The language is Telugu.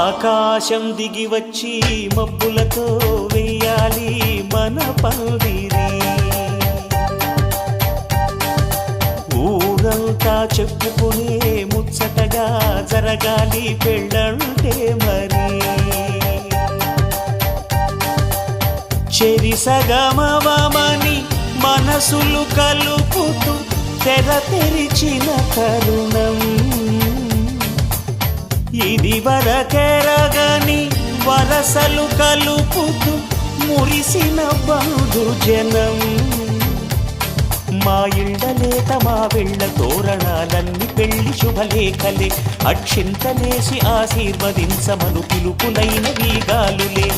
ఆకాశం దిగి వచ్చి మబ్బులతో వెయ్యాలి మన పందిరి. ఊరంతా చెప్పుకునే ముచ్చటగా జరగాలి పెళ్ళంటే మరి. చెరిసగమవమని మనసులు కలుపుతూ తెర తెరిచిన తరుణం. ఇది వరకెరగని వరసలు కలుపుతూ మురిసిన బంధుజనం. మా ఇళ్ళలేత మా వెళ్ళ తోరణాలన్నీ పెళ్లి శుభలేఖలే. అక్షింతలేసి ఆశీర్వదించమను పిలుపులైన వీగాలులే.